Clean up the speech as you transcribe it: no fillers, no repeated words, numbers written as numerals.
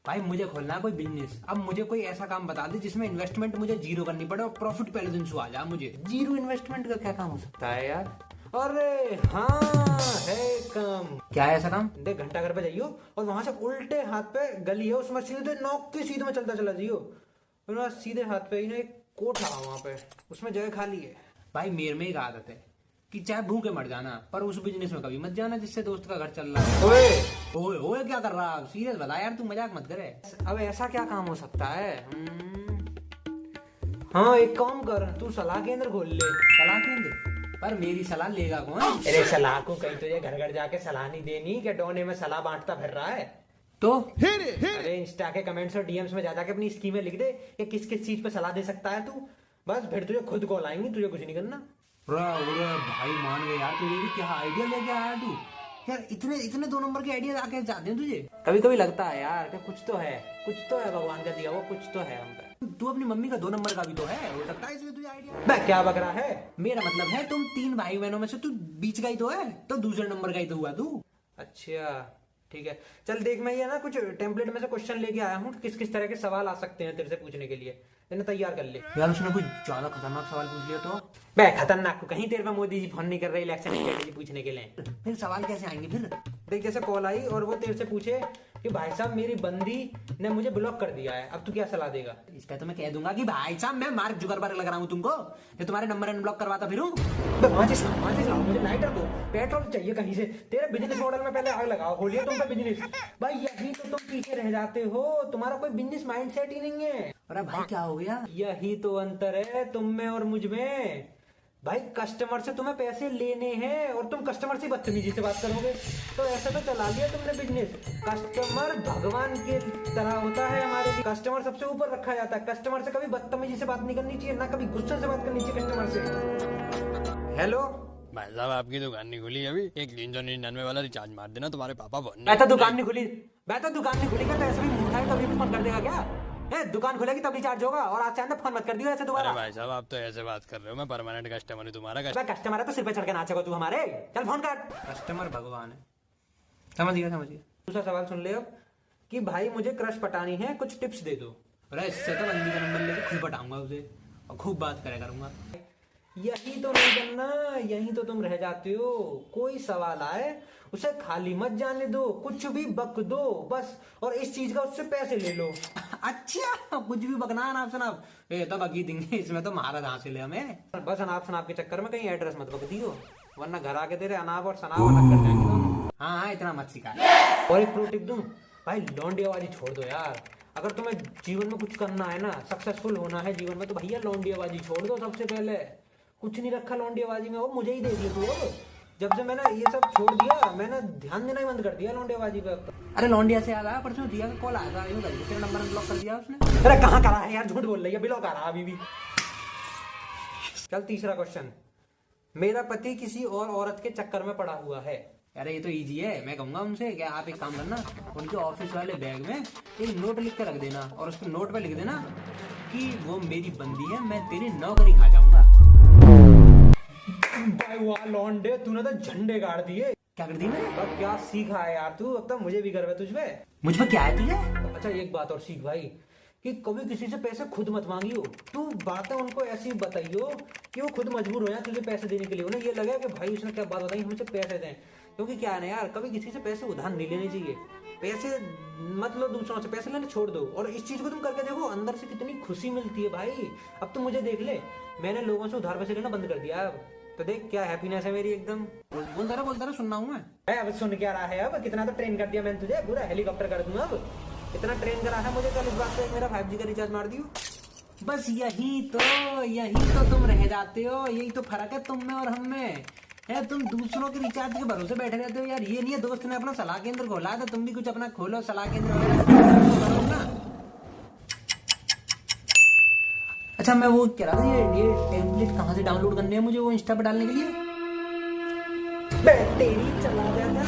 भाई मुझे खोलना है कोई बिजनेस। अब मुझे कोई ऐसा काम बता दे जिसमें इन्वेस्टमेंट मुझे जीरो करनी पड़े और प्रॉफिट पहले दिन से आ जाए। मुझे जीरो इन्वेस्टमेंट का क्या काम हो सकता है यार? अरे हाँ, है काम। क्या है ऐसा काम? देख, घंटा घर पे जाइयो और वहां से उल्टे हाथ पे गली है, उसमें सीधे नॉक के सीधे में चलता चला जाइयो, और सीधे हाथ पे ही ना एक कोठा है वहां पे, उसमें जगह खाली है। भाई मेरे में एक आदत है कि चाहे भूखे मर जाना पर उस बिजनेस में कभी मत जाना जिससे दोस्त का घर चल रहा है। ओए ओए क्या कर रहा है? सीरियस बता यार, तू मजाक मत करे। अब ऐसा क्या काम हो सकता है? हाँ, एक काम कर, तू सलाह केंद्र खोल ले। सलाह केंद्र? पर मेरी सलाह लेगा कौन? अरे सलाह को कहीं तुझे घर घर जाके सलाह नहीं देनी कि डोने में सलाह बांटता फिर रहा है। तो अरे इंस्टा के कमेंट्स और डीएम्स में जा जाके अपनी स्कीमें लिख दे कि किस किस चीज पे सलाह दे सकता है तू। बस फिर तुझे खुद कॉल आएंगी, तुझे कुछ नहीं करना। भाई मान गए यार, तुझे भी क्या आइडिया लेके आया तू यार। इतने इतने 2 नंबर के आइडिया आके जाते हैं तुझे। कभी कभी लगता है यार कि कुछ तो है भगवान का दिया हुआ, कुछ तो है हम पे। तू अपनी मम्मी का 2 नंबर का भी तो है, हो सकता है इसलिए तुझे आइडिया। बे क्या बक रहा है? मेरा मतलब है तुम 3 भाई बहनों में से तू बीच का ही तो है, तो दूसरे नंबर का ही तो हुआ तू। अच्छा ठीक है, चल देख, मैं ये ना कुछ टेम्पलेट में से क्वेश्चन लेके आया हूँ, किस किस तरह के सवाल आ सकते हैं तेरे से पूछने के लिए, इन्हें तैयार कर ले। यार उसने कुछ ज्यादा खतरनाक सवाल पूछ लिया तो? बे खतरनाक को कहीं, तेरे पे मोदी जी फोन नहीं कर रहे इलेक्शन स्ट्रेटेजी पूछने के लिए। फिर सवाल कैसे आएंगे फिर? देख, जैसे कॉल आई और वो तेरे से पूछे कि भाई साहब मेरी बंदी ने मुझे ब्लॉक कर दिया है, अब तू क्या सलाह देगा? इस पे तो मैं कह दूंगा कि भाई साहब मैं मार्क जुकरबर्ग लग रहा हूँ तुमको, जो तुम्हारे नंबर अनब्लॉक करवाता फिरूं। माचिस लाओ, मुझे लाइटर दो, पेट्रोल चाहिए कहीं से, तेरे बिजनेस मॉडल में पहले आग लगाओ, खोलिए तुम पे बिजनेस। भाई यही तो तुम पीछे रह जाते हो, तुम्हारा कोई बिजनेस माइंडसेट ही नहीं है। अरे भाई क्या हो गया? यही तो अंतर है तुम में और मुझ में। भाई कस्टमर से तुम्हें पैसे लेने हैं और तुम कस्टमर से बदतमीजी से बात करोगे, तो ऐसा तो चला लिया तुमने बिजनेस। कस्टमर भगवान के तरह होता है हमारे लिए, कस्टमर सबसे ऊपर रखा जाता है। कस्टमर से कभी बदतमीजी से बात नहीं करनी चाहिए, ना कभी गुस्से से बात करनी चाहिए कस्टमर से। हेलो भाई साहब, आपकी दुकान नहीं खुली अभी? एक 399 वाला रिचार्ज मार देना, तुम्हारे पापा फोन मैं तो दुकान नहीं खुली क्या? तो ऐसे भी मुंह उठाए तो अभी फोन कर देगा क्या? दुकान खुलेगी तब रिचार्ज होगा, और आज से अंदर फोन मत कर दियो ऐसे दोबारा। भाई साहब, आप तो ऐसे बात कर रहे हो, मैं परमानेंट कस्टमर हूँ तुम्हारा। कस्टमर है तो सिर पे चढ़ के नाचेगा तू हमारे, चल फोन काट। कस्टमर भगवान है, समझ गया। दूसरा सवाल सुन ले अब, कि भाई मुझे क्रश पटानी है, कुछ टिप्स दे दो। अरे इससे तो बंदी का नंबर लेके खूब पटाऊंगा उसे और खूब बात करे करूंगा। यही तो नहीं बनना, यही तो तुम रह जाते हो। कोई सवाल आए उसे खाली मत जाने दो, कुछ भी बक दो बस, और इस चीज का उससे पैसे ले लो। अच्छा, कुछ भी बकना अनाप शनाप ये तो बकी देंगे, इसमें तो महारत हासिल है हमें। बस अनाप शनाप के चक्कर में कहीं एड्रेस मत बक दियो, वरना घर आके तेरे अनाप और शनाप अलग कर जाएंगे दोनों। हाँ इतना मत सिखा। और एक प्रो टिप दूं, भाई लौंडियाबाजी छोड़ दो यार। अगर तुम्हें जीवन में कुछ करना है ना, सक्सेसफुल होना है जीवन में, तो भैया लौंडियाबाजी छोड़ दो सबसे पहले। कुछ नहीं रखा लौंडियाबाजी में, वो मुझे ही दे दिया तू। अब जब से मैंने ये सब छोड़ दिया, मैंने ध्यान देना ही बंद कर दिया लौंडियाबाजी पे। अरे लौंडिया से याद आया, परसों दिया का कॉल आया था, यूं करके तेरा नंबर अनब्लॉक कर दिया उसने। अरे कहाँ करा है यार, झूठ बोल रही है, ब्लॉक आ रहा अभी भी। चल तीसरा क्वेश्चन, मेरा पति किसी और औरत के चक्कर में पड़ा हुआ है। अरे ये तो इजी है, मैं कहूंगा उनसे क्या आप एक काम करना, उनके ऑफिस वाले बैग में एक नोट लिख के रख देना और उसके नोट पे लिख देना कि वो मेरी बंदी है, मैं तेरी नौकरी खा जाऊंगा। भाई वाह लौंडे, तूने तो झंडे गाड़ दिए। क्या कर दी मैंने? अब क्या सीखा है यार तू, अब तो मुझे भी गर्व है तुझ पे। मुझ पर क्या है तुझे? अच्छा एक बात और सीख भाई, कि कभी किसी से पैसे खुद मत मांगियो। तू बातें उनको ऐसी बताइयो कि वो खुद मजबूर हो जाए तुझे पैसे देने के लिए, उन्हें ये लगे कि भाई उसने क्या बात बताई, हमसे पैसे दें। क्योंकि क्या है ना यार, कभी किसी से पैसे उधार नहीं लेने चाहिए। पैसे मत लो दूसरों से, पैसे लेने छोड़ दो। और इस चीज को तुम करके देखो, अंदर से कितनी खुशी मिलती है भाई। अब तुम मुझे देख ले, मैंने लोगों से उधार पैसे लेना बंद कर दिया अब तो देख क्या हैप्पीनेस है मेरी एकदम। बोलता रहा सुनना हूँ मैं। अब सुन क्या रहा है, अब कितना तो ट्रेन कर दिया मैंने तुझे, पूरा हेलीकॉप्टर कर दूंगा अब। इतना ट्रेन करा है मुझे, कल इस बात पे मेरा 5G का रिचार्ज मार दियो। बस यही तो तुम रह जाते हो, यही तो फर्क है तुम में और हम में है। तुम दूसरों के रिचार्ज के भरोसे बैठे रहते हो यार। ये नहीं है दोस्त ने अपना सलाह केंद्र खोला है तो तुम भी कुछ अपना खोलो सलाह केंद्र वगैरह। अच्छा मैं वो कह रहा था, ये टेम्पलेट कहाँ से डाउनलोड करने है मुझे वो इंस्टा पे डालने के लिए? तेरी चला गया था।